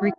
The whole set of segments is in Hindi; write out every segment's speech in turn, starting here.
Re-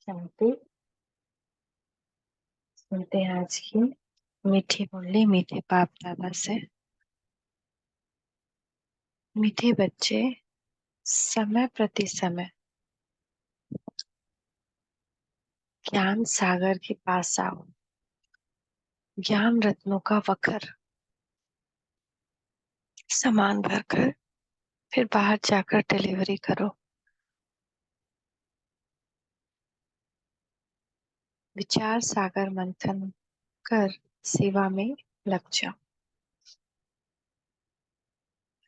शांति। सुनते हैं आज की मीठी बोली मीठे बाप दादा से। मीठे बच्चे, समय प्रति समय ज्ञान सागर के पास आओ। ज्ञान रत्नों का वखर सामान भरकर फिर बाहर जाकर डिलीवरी करो। विचार सागर मंथन कर सेवा में लग जाओ।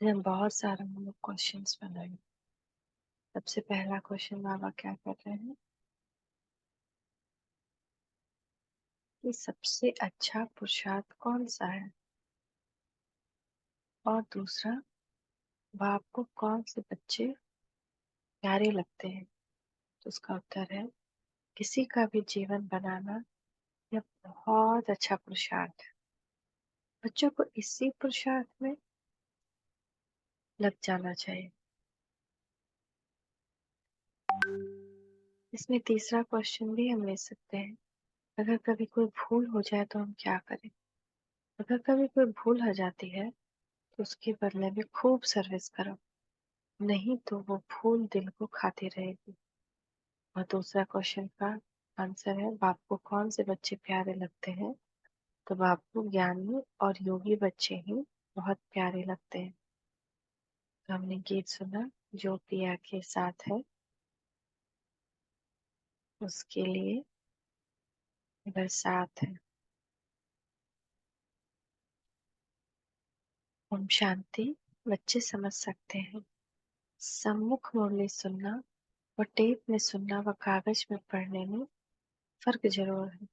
हम बहुत सारे क्वेश्चंस बनाएंगे। सबसे पहला क्वेश्चन बाबा क्या कर रहे हैं कि सबसे अच्छा पुरुषार्थ कौन सा है, और दूसरा बाप को कौन से बच्चे प्यारे लगते हैं। तो उसका उत्तर है किसी का भी जीवन बनाना यह बहुत अच्छा पुरुषार्थ है। बच्चों को इसी पुरुषार्थ में लग जाना चाहिए। इसमें तीसरा क्वेश्चन भी हम ले सकते हैं, अगर कभी कोई भूल हो जाए तो हम क्या करें। अगर कभी कोई भूल हो जाती है तो उसके बदले में खूब सर्विस करो, नहीं तो वो भूल दिल को खाती रहेगी। और दूसरा क्वेश्चन का आंसर है बाप को कौन से बच्चे प्यारे लगते हैं। तो बाप को ज्ञानी और योगी बच्चे ही बहुत प्यारे लगते हैं। तो हमने गीत सुना, जो पिया के साथ है उसके लिए बरसात है। ओम शांति। बच्चे समझ सकते हैं सम्मुख मुरली सुनना व टेप में सुनना व कागज में पढ़ने में फर्क जरूर है।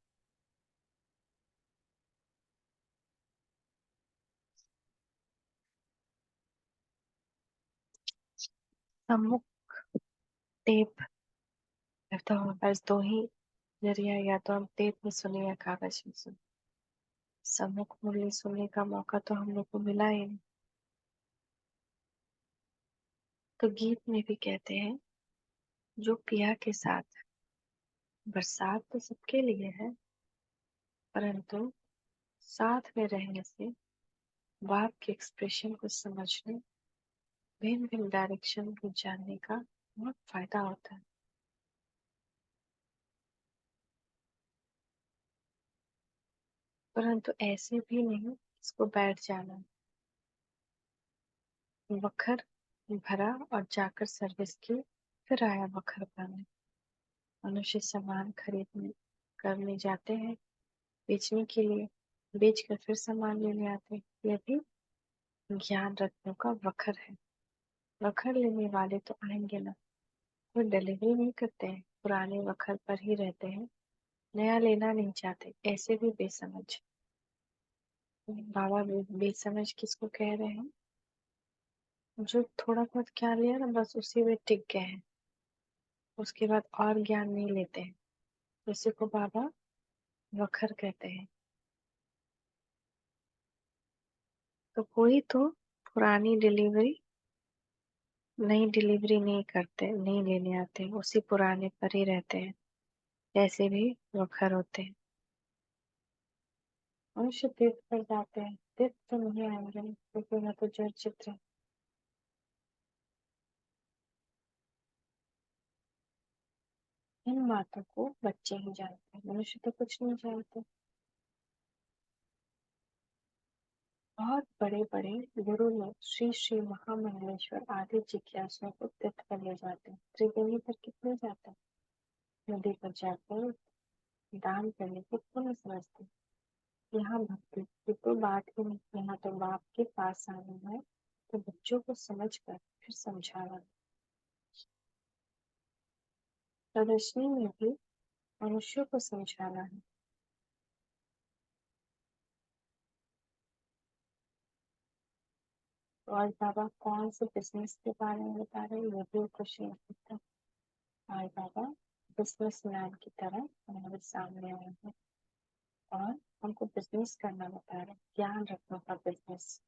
सम्मुख टेप तो बस दो ही जरिया, या तो हम टेप में सुने या कागज में सुने। सम्मुख मूल्य सुनने का मौका तो हम लोग को मिला ही नहीं। तो गीत में भी कहते हैं, जो पिया के साथ बरसात तो सबके लिए है, परंतु साथ में रहने से बाप के एक्सप्रेशन को समझने, भिन्न भिन्न डायरेक्शन को जानने का बहुत फायदा होता है। परंतु ऐसे भी नहीं इसको बैठ जाना, वखर भरा और जाकर सर्विस की, फिर आया वखर पाने। मनुष्य सामान खरीदने करने जाते हैं बेचने के लिए, बेच कर फिर सामान लेने आते हैं। यह भी ज्ञान रत्नों का वखर है। वखर लेने वाले तो आएंगे ना, वो डिलीवरी नहीं करते हैं, पुराने वखर पर ही रहते हैं, नया लेना नहीं चाहते। ऐसे भी बेसमझ। बाबा बेसमझ किसको कह रहे हैं? जो थोड़ा बहुत ज्ञान लिया ना, बस उसी में टिक गए हैं, उसके बाद और ज्ञान नहीं लेते हैं। उसी को बाबा वखर कहते हैं। तो कोई तो पुरानी डिलीवरी नई डिलीवरी नहीं करते, नहीं लेने आते, उसी पुराने पर ही रहते हैं। ऐसे भी वखर होते हैं। मनुष्य तीर्थ पर जाते हैं, तीर्थ तो नहीं आएंगे क्योंकि वह तो जड़ चित्र है। इन बातों को बच्चे ही जानते हैं, मनुष्य तो कुछ नहीं जानते। बहुत बड़े बड़े गुरु लोग श्री श्री महामंडलेश्वर आदि जिज्ञासुओं को तीर्थ पर ले जाते हैं। त्रिवेणी पर कितने जाते हैं? नदी पर जाकर दान करने को पुण्य समझते हैं। यहाँ भक्ति की तो बात ही नहीं, यहाँ तो बाप के पास आना है, तो बच्चों को समझ कर फिर समझाना। प्रदर्शनी में भी मनुष्यों को समझाना है। तो आज बाबा कौन से बिजनेस के बारे में बता रहे हैं, ये भी क्वेश्चन हो सकता है। आज बाबा बिजनेस मैन की तरह हमारे सामने आए हैं और हमको बिजनेस करना बता रहे हैं। ज्ञान रत्नों का बिजनेस।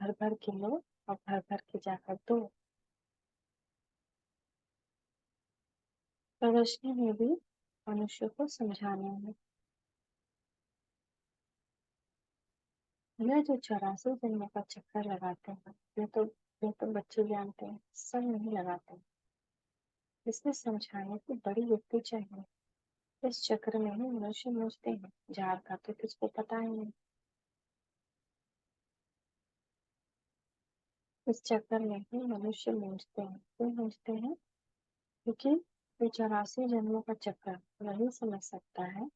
भर भर के लो और भर भर के जाकर दो। प्रदर्शनी में भी मनुष्य को समझाना है। यह जो 84 जन्मों का चक्कर लगाते हैं, ये तो बच्चे जानते हैं, सब नहीं लगाते। इसमें समझाने की बड़ी युक्ति चाहिए। इस चक्र में ही मनुष्य मूझते हैं, जार का तो किसको पता ही नहीं। इस चक्कर में ही मनुष्य मूझते हैं। क्यों मूझते हैं? क्योंकि ये 84 जन्मों का चक्कर वही समझ सकता है।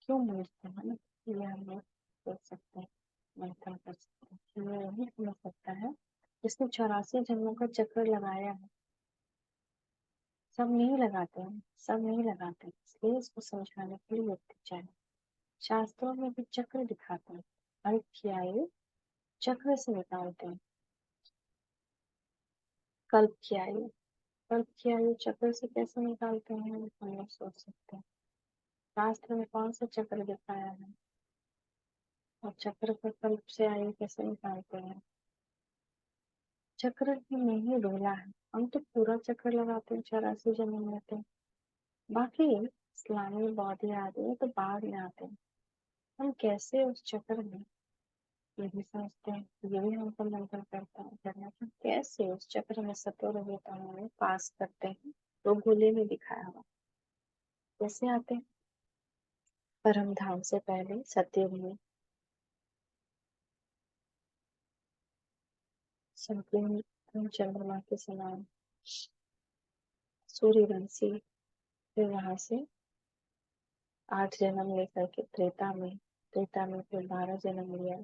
क्यों मूझते हैं ना, ये हम लोग सोच सकते हैं, मंथन कर सकते हैं कि ये वही समझ सकता है जिसने 84 जन्मों का चक्कर लगाया है। सब नहीं लगाते हैं, सब नहीं लगाते, इसलिए इसको समझाने के लिए युक्ति चाहिए। शास्त्रों में भी चक्र दिखाते हैं। अल्प की आयु चक्र से निकालते हैं। कल्प की आयु, कल्प की आयु चक्र से कैसे निकालते हैं, हम लोग सोच सकते हैं। शास्त्र में कौन सा चक्र दिखाया है और चक्र को कल्प से आयु कैसे निकालते हैं? चक्र ही नहीं डोला है, हम तो पूरा चक्र लगाते हैं, 84 जन्म लेते हैं। बाकी इस्लामी बौद्ध आदि तो बाद में आते हैं। हम कैसे उस चक्र में, ये भी समझते हैं, ये भी हमको मंथन करता है करना कि कैसे उस चक्र में सत्वर रजोतमों में पास करते हैं। तो गोले में दिखाया हुआ कैसे आते हैं। परम धाम से पहले सत्ययुग में संपूर्ण चंद्रमा के समान सूर्यवंशी, फिर वहां से 8 जन्म लेकर के त्रेता में फिर 12 जन्म लिया।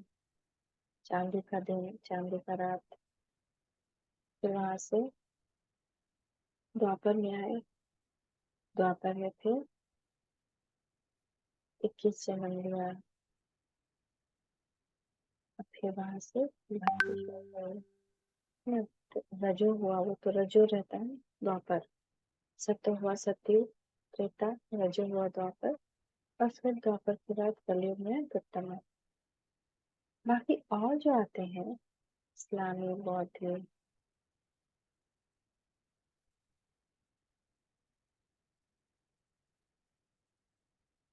चांदी का दिन, चांदी का रात, फिर वहां से द्वापर में आए। द्वापर में फिर 21 जन्म लिया। अब फिर वहां से भक्ति शुरू हुई। ना। तो रजो हुआ वो तो रजो रहता है, द्वापर। सत्य हुआ सतयुग, त्रेता, रजो हुआ द्वापर, और फिर द्वापर के बाद कलयुग में गुप्तम। बाकी और जो आते हैं, इस्लामी, बौद्ध,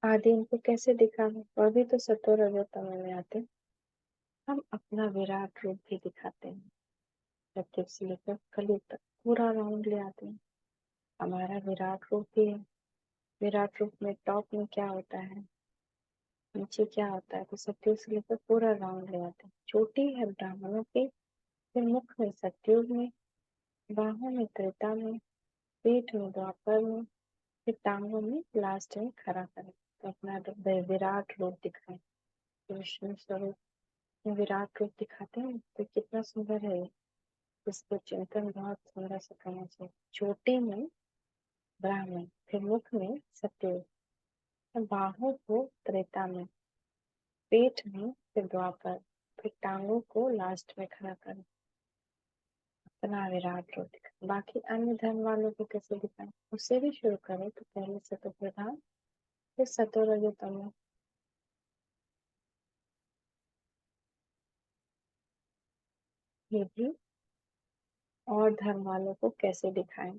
आदि, इनको कैसे दिखाना, और भी तो सत्व रजो तमो में आते हैं। हम अपना विराट रूप भी दिखाते हैं, सत्युग से लेकर कलयुग तक पूरा राउंड ले आते हैं। हमारा विराट रूप भी है। विराट रूप में टॉप में क्या होता है, नीचे क्या होता है, तो सत्युग से लेकर पूरा राउंड ले आते हैं। चोटी है ब्राह्मणों की, फिर मुख में सत्युग में, बाहों में त्रेता में, पेट में द्वापर में, फिर टांगों में लास्ट में खड़ा करें, तो अपना विराट रूप दिखाएं। तो विष्णु स्वरूप में विराट रूप दिखाते हैं, तो कितना सुंदर है ये। इसको चिंतन बहुत सुंदर से करना चाहिए। चोटी में ब्राह्मण, फिर मुख में सत्युग, बाहों को त्रेता में, पेट में फिर द्वापर, फिर टांगों को लास्ट में खड़ा करें, अपना विराट रूप दिखाएं। बाकी अन्य धर्म वालों को कैसे दिखाएं, उससे भी शुरू करें। तो पहले सतो प्रधान, फिर सतो रजोतमो, ये भी। और धर्म वालों को कैसे दिखाएं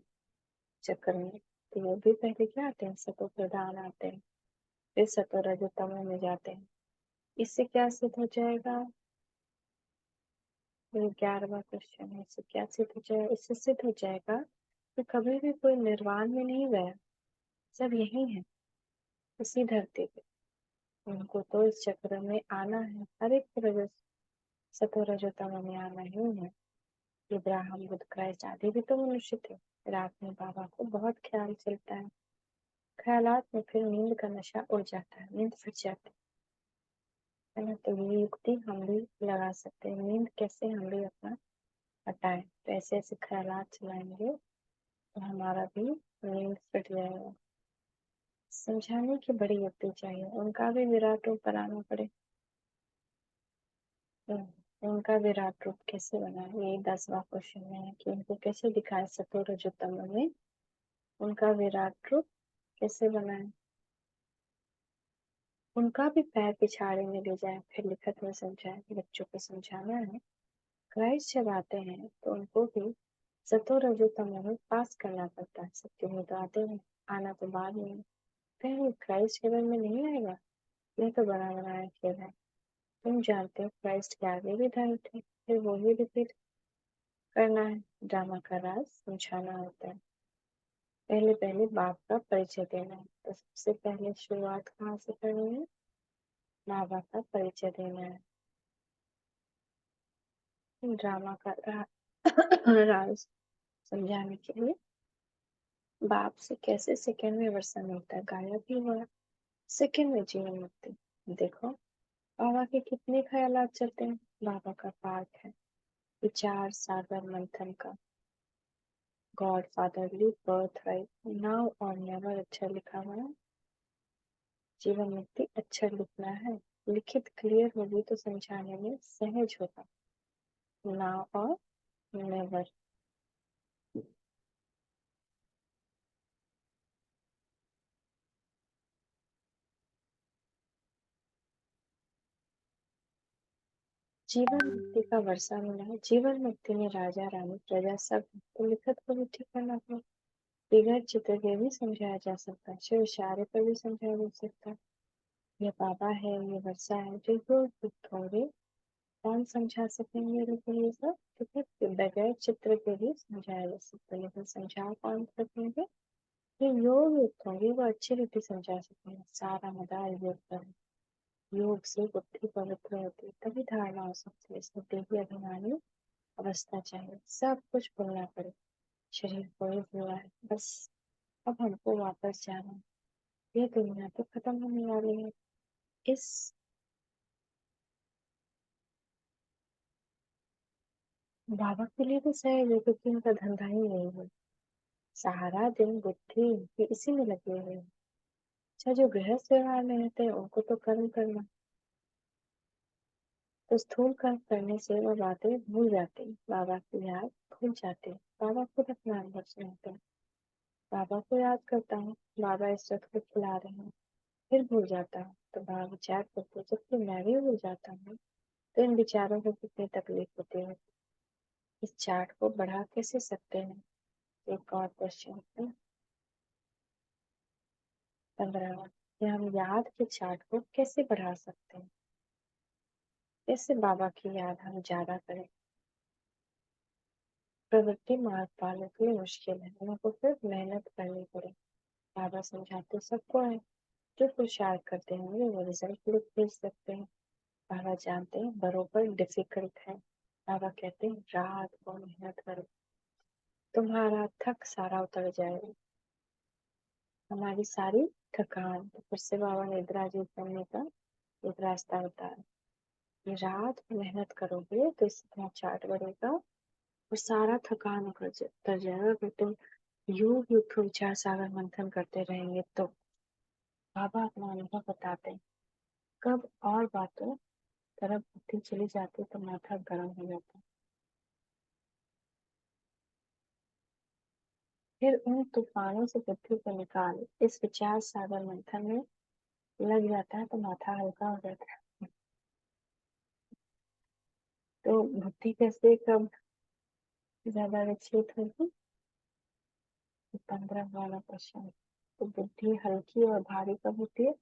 चक्र में, तो वो भी पहले क्या आते हैं, सतो प्रधान आते हैं, फिर सतो रजोतमो में जाते हैं। इससे क्या सिद्ध हो जाएगा, ये 11वां क्वेश्चन है। इससे क्या सिद्ध हो जाएगा, इससे सिद्ध हो जाएगा कि कभी भी कोई निर्वाण में नहीं गया, सब यही है, इसी धरती पे। उनको तो इस चक्र में आना है, हर एक रजस सतो रजोतम में आना ही है। इब्राहिम, बुद्ध, क्राइस्ट आदि भी तो मनुष्य थे। रात में बाबा को बहुत ख्याल चलता है, ख्यालात में फिर नींद का नशा उड़ जाता है, नींद फिर जाती है ना। तो ये युक्ति हम भी लगा सकते हैं, नींद कैसे हम भी अपना हटाए। तो ऐसे ऐसे ख्यालात चलाएंगे तो हमारा भी नींद फिट जाएगा। समझाने की बड़ी युक्ति चाहिए, उनका भी विराट रूप बनाना पड़े। उनका विराट रूप कैसे बना, ये 10वां क्वेश्चन में है कि उनको कैसे दिखाए सतो रजोतम में, उनका विराट रूप कैसे बनाए। उनका भी पैर पिछाड़े में ले जाए, फिर लिखत में समझाए, बच्चों को समझाना है। क्राइस्ट जब आते हैं तो उनको भी सतो रजोतम में पास करना पड़ता है। सत्य में तो आते हैं, आना तो बाद में। पहले क्राइस्ट केवल में नहीं आएगा, ये तो बना बनाया खेल है। तुम जानते हो क्राइस्ट के आगे भी धर्म थे, फिर वही रिपीट करना है। ड्रामा का राज समझाना होता है। पहले पहले बाप का परिचय देना है, तो सबसे पहले शुरुआत कहाँ से करनी है, माँ बाप का परिचय देना है। ड्रामा का राज समझाने के लिए बाप से कैसे सेकंड में वर्षा मिलता है, गायब ही हुआ, सेकंड में जीवन मुक्ति। देखो बाबा के कितने ख्यालात चलते हैं। बाबा का पाठ है विचार सागर मंथन का, God fatherly birth right, now और नेवर अक्षर लिखा हुआ है। जीवन मुक्ति अक्षर लिखना है, लिखित क्लियर होगी तो समझाने में सहज होगा। नाउ और नेवर। जीवन मुक्ति का वर्षा मिला है, जीवन मुक्ति में राजा रानी प्रजा सब, तो लिखत को भी ठीक करना था। बिगड़ चित्र के भी समझाया जा सकता है, शिव इशारे पर भी समझाया जा सकता है। ये बाबा है, ये वर्षा है, जो लोग थोड़े कौन समझा सकेंगे, लेकिन ये सब क्योंकि बगैर चित्र के भी समझाया जा सकता है, लेकिन समझा कौन सकेंगे, ये योग युक्त होंगे, वो अच्छी रीति समझा सकेंगे। सारा मदार योग पर है। योग से बुद्धि पवित्र होती है, तभी धारणा हो सकती है। इसमें देही अभिमानी अवस्था चाहिए, सब कुछ भूलना पड़े। शरीर को ही हुआ है बस, अब हमको वापस जाना है। ये दुनिया तो खत्म होने वाली है। इस बाबा के लिए तो सहज है, क्योंकि उनका धंधा ही यही है। सारा दिन बुद्धि उनकी इसी में लगी हुई है। अच्छा, जो गृहस्थ व्यवहार में रहते हैं उनको तो कर्म करना, तो स्थूल कर्म करने से वो बातें भूल जाती, बाबा की याद भूल जाती। बाबा खुद अपना अनुभव सुनाते हैं। बाबा को याद करता हूँ, बाबा इस रथ को खिला रहे हैं, फिर भूल जाता हूँ। तो बाबा विचार करते, जबकि मैं भी भूल जाता हूँ, तो इन विचारों को कितनी तकलीफ होती है। इस चार्ट को बढ़ा कैसे सकते हैं? एक और क्वेश्चन है। 15वां, कि हम याद के चार्ट को कैसे बढ़ा सकते हैं? कैसे बाबा की याद हम ज्यादा करें? प्रवृत्ति मार्ग वालों के लिए मुश्किल है, उनको फिर मेहनत करनी पड़े। बाबा समझाते सबको है, जो पुरुषार्थ करते होंगे वो रिजल्ट भी भेज सकते हैं। बाबा जानते हैं बरोबर डिफिकल्ट है। बाबा कहते हैं रात को मेहनत करो, तुम्हारा थक सारा उतर जाएगा, हमारी सारी थकान। तो फिर से बाबा निद्रा जी करने का एक रास्ता बताया। ये रात को मेहनत करोगे तो इससे तुम्हारा चार्ट बढ़ेगा और सारा थकान उतर जाएगा। अगर तुम योग युक्त विचार सागर मंथन करते रहेंगे तो बाबा अपना अनुभव बताते हैं। कब और बातों तरफ बुद्धि चली जाती है तो माथा गर्म हो जाता है। फिर उन तूफानों से बुद्धि को निकाल इस विचार सागर मंथन में लग जाता है तो माथा हल्का हो जाता है। तो बुद्धि कैसे कब ज्यादा विचलित होगी? 15 वाला क्वेश्चन। तो बुद्धि हल्की और भारी कब होती है?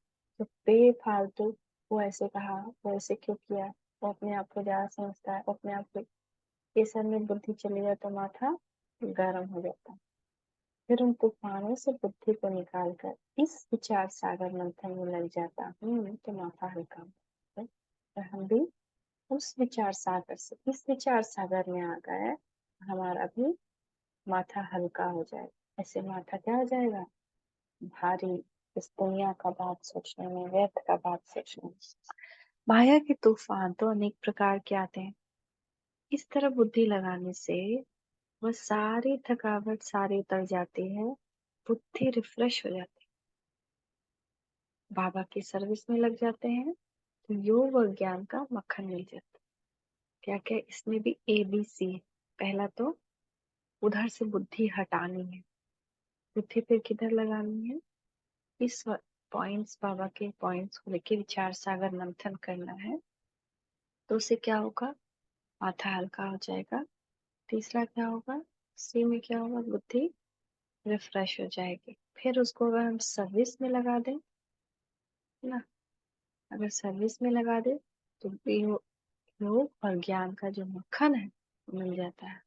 तो बेफालतू वो ऐसे कहा, वो ऐसे क्यों किया, वो अपने आप को ज्यादा समझता है, वो अपने आप को, ये सब में बुद्धि चली जाए तो माथा गर्म हो जाता है। फिर उन तूफानों से बुद्धि को निकाल कर इस विचार सागर मंथन में लग जाता हूँ तो माथा हल्का होता है। और हम भी उस विचार सागर से इस विचार सागर में आ गए, हमारा भी माथा हल्का हो जाए। ऐसे माथा क्या हो जाएगा? भारी, इस दुनिया का बात सोचने में, व्यर्थ का बात सोचने में। माया के तूफान तो अनेक प्रकार के आते हैं। इस तरह बुद्धि लगाने से वह सारी थकावट सारी उतर जाती है, बुद्धि रिफ्रेश हो जाती है। बाबा की सर्विस में लग जाते हैं तो योग और ज्ञान का मक्खन मिल जाता है। क्या क्या इसमें भी ABC है। पहला तो उधर से बुद्धि हटानी है, बुद्धि फिर किधर लगानी है? इस पॉइंट्स, बाबा के पॉइंट्स को लेके विचार सागर मंथन करना है। तो उससे क्या होगा? माथा हल्का हो जाएगा। तीसरा क्या होगा? सी में क्या होगा? बुद्धि रिफ्रेश हो जाएगी। फिर उसको अगर हम सर्विस में लगा दें ना, अगर सर्विस में लगा दे तो योग और ज्ञान का जो मक्खन है वो मिल जाता है।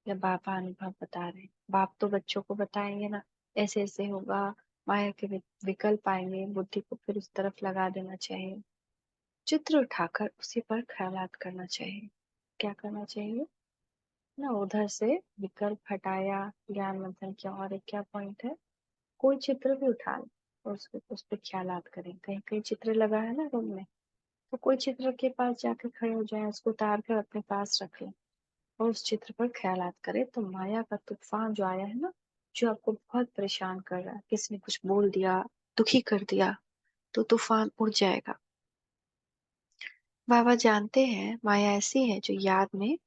जब बाबा अनुभव बता रहे हैं, बाप तो बच्चों को बताएंगे ना, ऐसे ऐसे होगा, माया के विकल्प आएंगे, बुद्धि को फिर उस तरफ लगा देना चाहिए। चित्र उठाकर उसी पर ख्यालात करना चाहिए। क्या करना चाहिए ना? उधर से विकल्प हटाया, ज्ञान मंथन किया। और एक क्या पॉइंट है? कोई चित्र भी उठा लें और उस पर ख्यालात करें। कहीं कहीं चित्र लगा है ना रूम में, तो कोई चित्र के पास जाकर खड़े हो जाए, उसको उतार कर अपने पास रख लें और उस चित्र पर ख्यालात करें। तो माया का तूफान जो आया है ना, जो आपको बहुत परेशान कर रहा है, किसी ने कुछ बोल दिया, दुखी कर दिया, तो तूफान उड़ जाएगा। बाबा जानते हैं माया ऐसी है जो याद में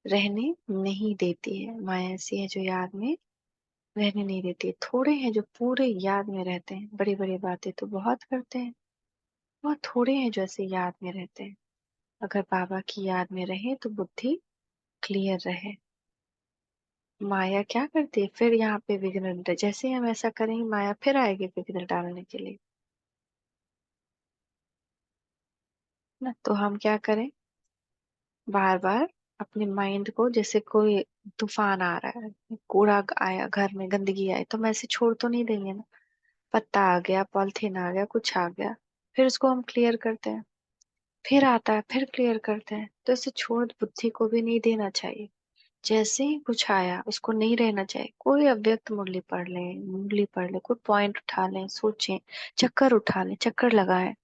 रहने नहीं देती है। माया ऐसी है जो याद में रहने नहीं देती है। थोड़े हैं जो पूरे याद में रहते हैं, बड़ी बड़ी बातें तो बहुत करते हैं। बहुत थोड़े हैं जो ऐसे याद में रहते हैं। अगर बाबा की याद में रहे तो बुद्धि क्लियर रहे। माया क्या करती है? फिर यहाँ पे विघ्न, जैसे हम ऐसा करेंगे माया फिर आएगी विघ्न डालने के लिए ना। तो हम क्या करें? बार बार अपने माइंड को, जैसे कोई तूफान आ रहा है, कूड़ा आया, घर में गंदगी आई, तो हम ऐसे छोड़ तो नहीं देंगे ना। पत्ता आ गया, पॉलिथीन आ गया, कुछ आ गया, फिर उसको हम क्लियर करते हैं। फिर आता है, फिर क्लियर करते हैं। तो इसे छोड़ बुद्धि को भी नहीं देना चाहिए। जैसे ही कुछ आया उसको नहीं रहना चाहिए। कोई अव्यक्त मुरली पढ़ लें, मुरली पढ़ ले, कोई पॉइंट उठा लें, सोचें, चक्कर उठा लें, चक्कर लगाएं।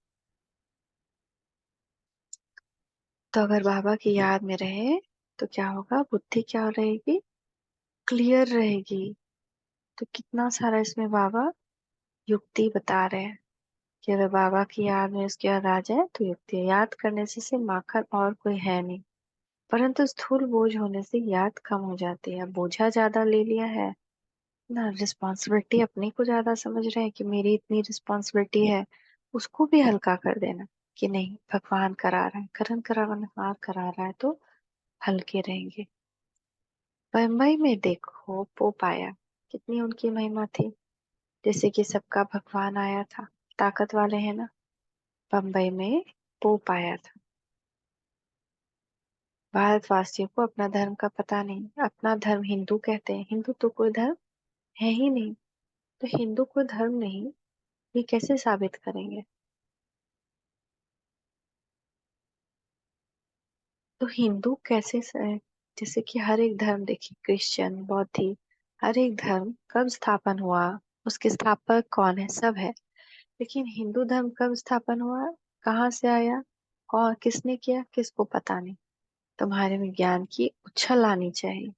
तो अगर बाबा की याद में रहे तो क्या होगा? बुद्धि क्या रहेगी? क्लियर रहेगी। तो कितना सारा इसमें बाबा युक्ति बता रहे हैं। कि अगर बाबा की याद में उसके बाद आ जाए तो युक्ति है। याद करने से माखन और कोई है नहीं, परंतु स्थूल बोझ होने से याद कम हो जाती है। बोझा ज्यादा ले लिया है ना, रिस्पॉन्सिबिलिटी अपने को ज्यादा समझ रहे हैं कि मेरी इतनी रिस्पॉन्सिबिलिटी है, उसको भी हल्का कर देना कि नहीं भगवान करा रहा है, करण करावन करा रहा है तो हल्के रहेंगे। बम्बई में देखो पोप आया, कितनी उनकी महिमा थी, जैसे कि सबका भगवान आया था, ताकत वाले हैं ना। बम्बई में पोप आया था। भारतवासियों को अपना धर्म का पता नहीं, अपना धर्म हिंदू कहते हैं, हिंदू तो कोई धर्म है ही नहीं। तो हिंदू कोई धर्म नहीं, ये कैसे साबित करेंगे? तो हिंदू कैसे जैसे कि हर एक धर्म देखिए, क्रिश्चियन, बौद्धिक, हर एक धर्म कब स्थापन हुआ, उसके स्थापक कौन है, सब है। लेकिन हिंदू धर्म कब स्थापन हुआ, कहाँ से आया, कौन किसने किया, किसको पता नहीं। तुम्हारे में ज्ञान की उछल आनी चाहिए।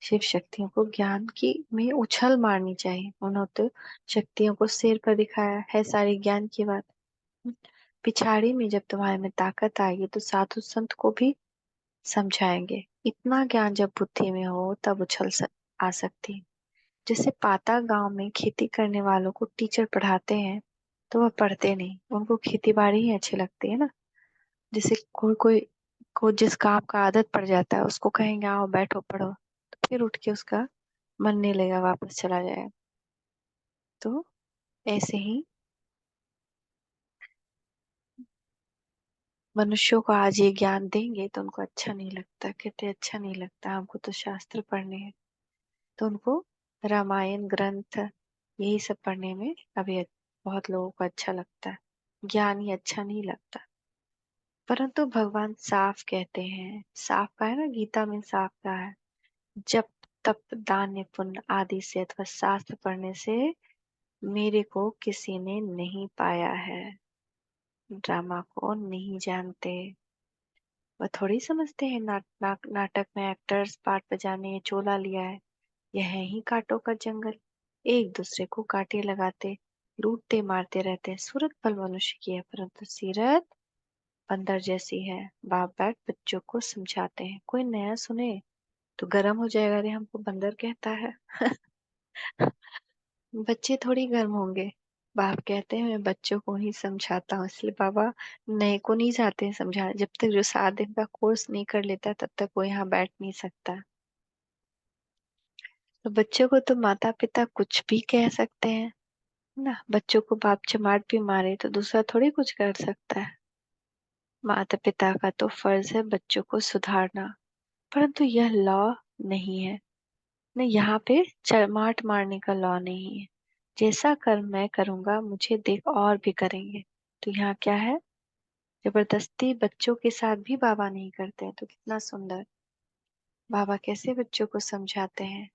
शिव शक्तियों को ज्ञान की में उछल मारनी चाहिए। उन्होंने तो शक्तियों को सिर पर दिखाया है, सारी ज्ञान की बात। पिछाड़ी में जब तुम्हारे में ताकत आएगी तो साधु संत को भी समझाएंगे। इतना ज्ञान जब बुद्धि में हो तब आ सकती है। जैसे पाता गांव में खेती करने वालों को टीचर पढ़ाते हैं तो वह पढ़ते नहीं, उनको खेती बाड़ी ही अच्छी लगती है ना। जैसे कोई कोई को जिस काम का आदत पड़ जाता है उसको कहेंगे आओ बैठो पढ़ो, तो फिर उठ के उसका मन नहीं लेगा, वापस चला जाएगा। तो ऐसे ही मनुष्यों को आज ये ज्ञान देंगे तो उनको अच्छा नहीं लगता, कहते अच्छा नहीं लगता, हमको तो शास्त्र पढ़ने हैं। तो उनको रामायण ग्रंथ यही सब पढ़ने में अभी बहुत लोगों को अच्छा लगता है, ज्ञान ही अच्छा नहीं लगता। परंतु भगवान साफ कहते हैं, साफ का है ना, गीता में साफ कहा है, जप तप दान पुण्य आदि से अथवा शास्त्र पढ़ने से मेरे को किसी ने नहीं पाया है। ड्रामा को नहीं जानते, वह थोड़ी समझते हैं नाटक में एक्टर्स पार्ट बजाने चोला लिया है। यह है ही कांटों का जंगल, एक दूसरे को कांटे लगाते लूटते मारते रहते हैं। सूरत बल मनुष्य की है परंतु सीरत बंदर जैसी है। बाप बैठ बच्चों को समझाते हैं, कोई नया सुने तो गर्म हो जाएगा, अरे हमको बंदर कहता है। बच्चे थोड़ी गर्म होंगे। बाप कहते हैं मैं बच्चों को ही समझाता हूँ, इसलिए बाबा नए को नहीं चाहते हैं समझाना। जब तक जो 7 दिन का कोर्स नहीं कर लेता तब तक वो यहाँ बैठ नहीं सकता। तो बच्चों को तो माता पिता कुछ भी कह सकते हैं ना, बच्चों को बाप चमाट भी मारे तो दूसरा थोड़ी कुछ कर सकता है। माता पिता का तो फर्ज है बच्चों को सुधारना, परंतु यह लॉ नहीं है। न यहाँ पे चमाट मारने का लॉ नहीं है। जैसा कर्म मैं करूंगा मुझे देख और भी करेंगे। तो यहाँ क्या है, जबरदस्ती बच्चों के साथ भी बाबा नहीं करते हैं। तो कितना सुंदर बाबा कैसे बच्चों को समझाते हैं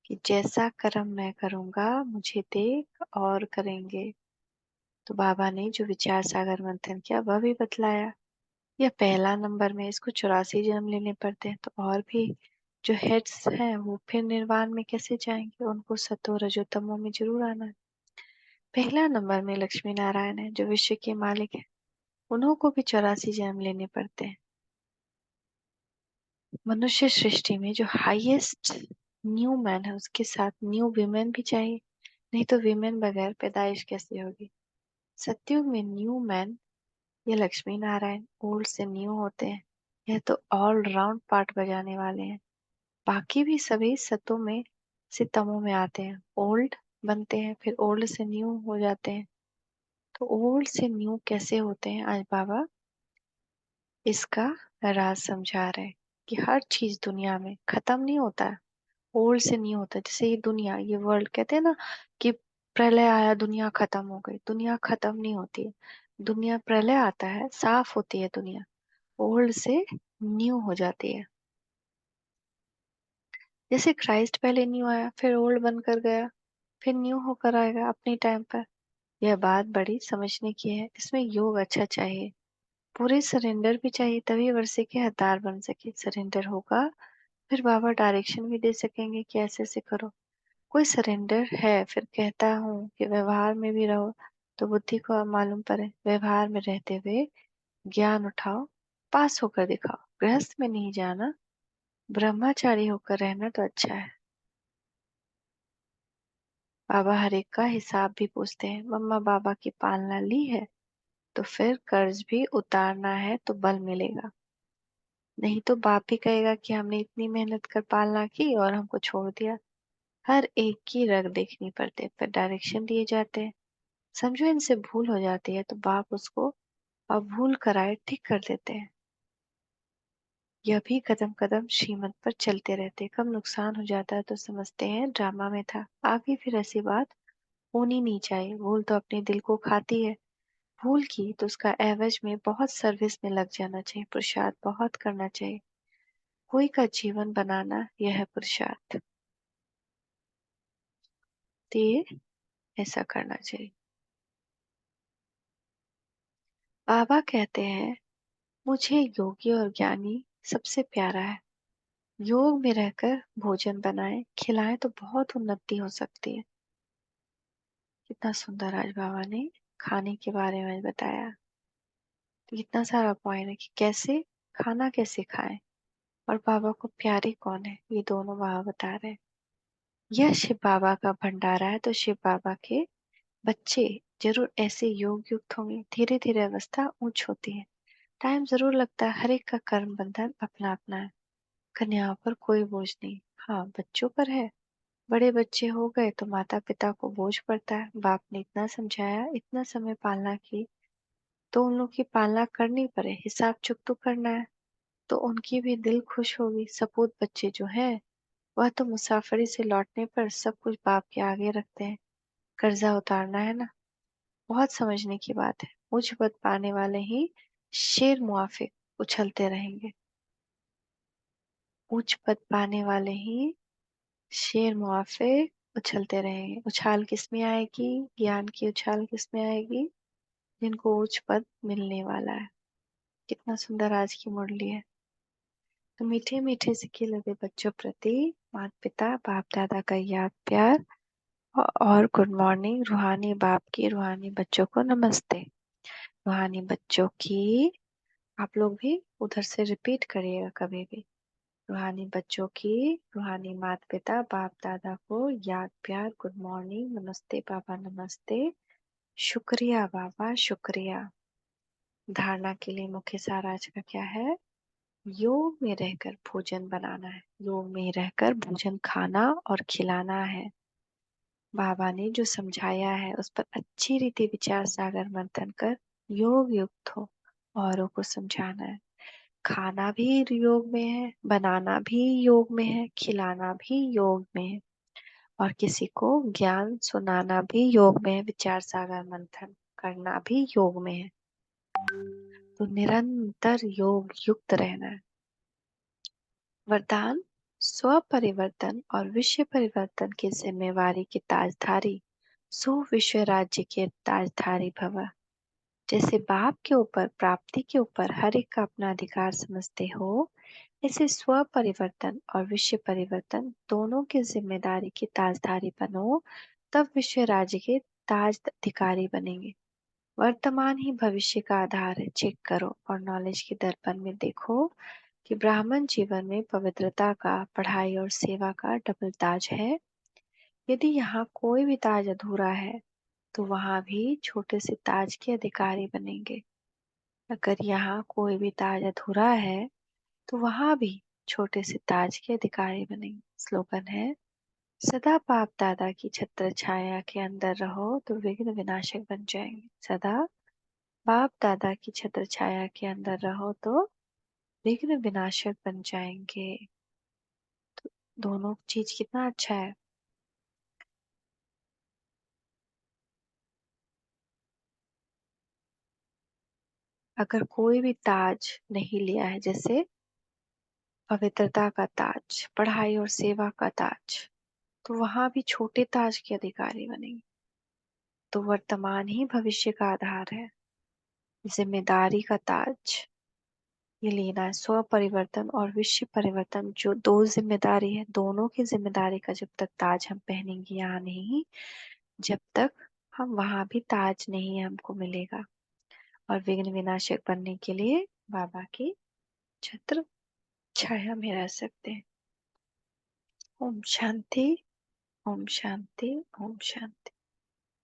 कि जैसा कर्म मैं करूंगा मुझे देख और करेंगे। तो बाबा ने जो विचार सागर मंथन किया वह भी बतलाया। यह पहला नंबर में, इसको 84 जन्म लेने पड़ते हैं। तो और भी जो हेड्स हैं वो फिर निर्वाण में कैसे जाएंगे, उनको सतो रजो तमो में जरूर आना है। पहला नंबर में लक्ष्मी नारायण है जो विश्व के मालिक है, उन्हों को भी 84 जन्म लेने पड़ते हैं। मनुष्य सृष्टि में जो हाईएस्ट न्यू मैन है उसके साथ न्यू विमेन भी चाहिए, नहीं तो विमेन बगैर पैदाइश कैसे होगी। सतयुग में न्यू मैन ये लक्ष्मी नारायण ओल्ड से न्यू होते हैं। यह तो ऑल राउंड पार्ट बजाने वाले हैं। बाकी भी सभी सतों में से तमों में आते हैं, ओल्ड बनते हैं फिर ओल्ड से न्यू हो जाते हैं। तो ओल्ड से न्यू कैसे होते हैं आज बाबा इसका राज समझा रहे हैं कि हर चीज दुनिया में खत्म नहीं होता है, ओल्ड से न्यू होता है। जैसे ये दुनिया, ये वर्ल्ड कहते हैं ना कि प्रलय आया दुनिया खत्म हो गई, दुनिया खत्म नहीं होती है। दुनिया प्रलय आता है साफ होती है दुनिया, ओल्ड से न्यू हो जाती है। जैसे क्राइस्ट पहले न्यू आया फिर ओल्ड बनकर गया, फिर न्यू होकर आएगा अपने टाइम पर। यह बात बड़ी समझने की है, इसमें योग अच्छा चाहिए, पूरे सरेंडर भी चाहिए, तभी वर्षे के हकदार बन सके। सरेंडर होगा फिर बाबा डायरेक्शन भी दे सकेंगे कि ऐसे ऐसे करो। कोई सरेंडर है फिर कहता हूँ कि व्यवहार में भी रहो, तो बुद्धि को अब मालूम पड़े। व्यवहार में रहते हुए ज्ञान उठाओ, पास होकर दिखाओ। गृहस्थ में नहीं जाना, ब्रह्मचारी होकर रहना तो अच्छा है। बाबा हर एक का हिसाब भी पूछते हैं। मम्मा बाबा की पालना ली है तो फिर कर्ज भी उतारना है तो बल मिलेगा, नहीं तो बाप भी कहेगा कि हमने इतनी मेहनत कर पालना की और हमको छोड़ दिया। हर एक की रग देखनी पड़ती है, फिर डायरेक्शन दिए जाते हैं। समझो इनसे भूल हो जाती है तो बाप उसको अब भूल कराए ठीक कर देते हैं। यह भी कदम कदम श्रीमत पर चलते रहते। कब नुकसान हो जाता है तो समझते हैं ड्रामा में था, आगे फिर ऐसी बात होनी नहीं चाहिए। भूल तो अपने दिल को खाती है। भूल की तो उसका एवज में बहुत सर्विस में लग जाना चाहिए, पुरुषार्थ बहुत करना चाहिए। कोई का जीवन बनाना यह है पुरुषार्थ, तो ये ऐसा करना चाहिए। बाबा कहते हैं मुझे योगी और ज्ञानी सबसे प्यारा है। योग में रहकर भोजन बनाएं खिलाएं तो बहुत उन्नति हो सकती है। कितना सुंदर आज बाबा ने खाने के बारे में बताया। तो इतना सारा पॉइंट है कि कैसे खाना कैसे खाएं और बाबा को प्यारे कौन है, ये दोनों बाबा बता रहे हैं। यह शिव बाबा का भंडारा है तो शिव बाबा के बच्चे जरूर ऐसे योग युक्त होंगे। धीरे धीरे अवस्था ऊंच होती है, टाइम जरूर लगता है। हर एक का कर्म बंधन अपना अपना है। कन्याओं पर कोई बोझ नहीं, हाँ बच्चों पर है। बड़े बच्चे हो गए तो माता पिता को बोझ पड़ता है। बाप ने इतना समझाया, इतना समय पालना की, तो उन लोग की पालना करनी पड़े। हिसाब चुक तो करना है, तो उनकी भी दिल खुश होगी। सपूत बच्चे जो है वह तो मुसाफरी से लौटने पर सब कुछ बाप के आगे रखते हैं। कर्जा उतारना है ना, बहुत समझने की बात है। उच्च पद पाने वाले ही शेर मुआफिक उछलते रहेंगे। उच्च पद पाने वाले ही शेर मुआफिक उछलते रहेंगे। उछाल किसमें आएगी? ज्ञान की उछाल किसमें आएगी? जिनको उच्च पद मिलने वाला है। कितना सुंदर आज की मुरली है। तो मीठे मीठे सिक्के लगे बच्चों प्रति माता पिता बाप दादा का याद प्यार और गुड मॉर्निंग। रूहानी बाप की रूहानी बच्चों को नमस्ते। रूहानी बच्चों की, आप लोग भी उधर से रिपीट करिएगा कभी भी। रूहानी बच्चों की रूहानी माता पिता बाप दादा को याद प्यार गुड मॉर्निंग नमस्ते बाबा नमस्ते। शुक्रिया बाबा शुक्रिया। धारणा के लिए मुख्य सार आज का क्या है? योग में रहकर भोजन बनाना है, योग में रहकर भोजन खाना और खिलाना है। बाबा ने जो समझाया है उस पर अच्छी रीति विचार सागर मंथन कर योग युक्त हो। औरों को समझाना है। खाना भी योग में है, बनाना भी योग में है, खिलाना भी योग में है, और किसी को ज्ञान सुनाना भी योग में है। विचार सागर मंथन करना भी योग में है। तो निरंतर योग युक्त रहना है। वरदान, स्व परिवर्तन और विश्व परिवर्तन की जिम्मेवारी के ताजधारी सो विश्व राज्य के ताजधारी भव। जैसे बाप के ऊपर प्राप्ति के ऊपर हर एक का अपना अधिकार समझते हो, ऐसे स्व परिवर्तन और विश्व परिवर्तन दोनों की जिम्मेदारी के ताजधारी बनो, तब विश्व राज्य के ताज अधिकारी बनेंगे। वर्तमान ही भविष्य का आधार है। चेक करो और नॉलेज के दर्पण में देखो कि ब्राह्मण जीवन में पवित्रता का, पढ़ाई और सेवा का डबल ताज है। यदि यहाँ कोई भी ताज अधूरा है तो वहाँ भी छोटे से ताज के अधिकारी बनेंगे। अगर यहाँ कोई भी ताज अधूरा है तो वहाँ भी छोटे से ताज के अधिकारी बनेंगे। स्लोगन है, सदा बाप दादा की छत्र छाया के अंदर रहो तो विघ्न विनाशक बन जाएंगे। सदा बाप दादा की छत्र छाया के अंदर रहो तो विघ्न विनाशक बन जाएंगे। दोनों चीज कितना अच्छा है। अगर कोई भी ताज नहीं लिया है, जैसे पवित्रता का ताज, पढ़ाई और सेवा का ताज, तो वहां भी छोटे ताज के अधिकारी बनेंगे। तो वर्तमान ही भविष्य का आधार है। जिम्मेदारी का ताज ये लेना है। स्व परिवर्तन और विश्व परिवर्तन जो दो जिम्मेदारी है, दोनों की जिम्मेदारी का जब तक ताज हम पहनेंगे यहाँ नहीं, जब तक हम वहां भी ताज नहीं हमको मिलेगा। और विघ्न विनाशक बनने के लिए बाबा की छत्र छाया में रह सकते हैं। ओम शांति। ओम शांति। ओम शांति।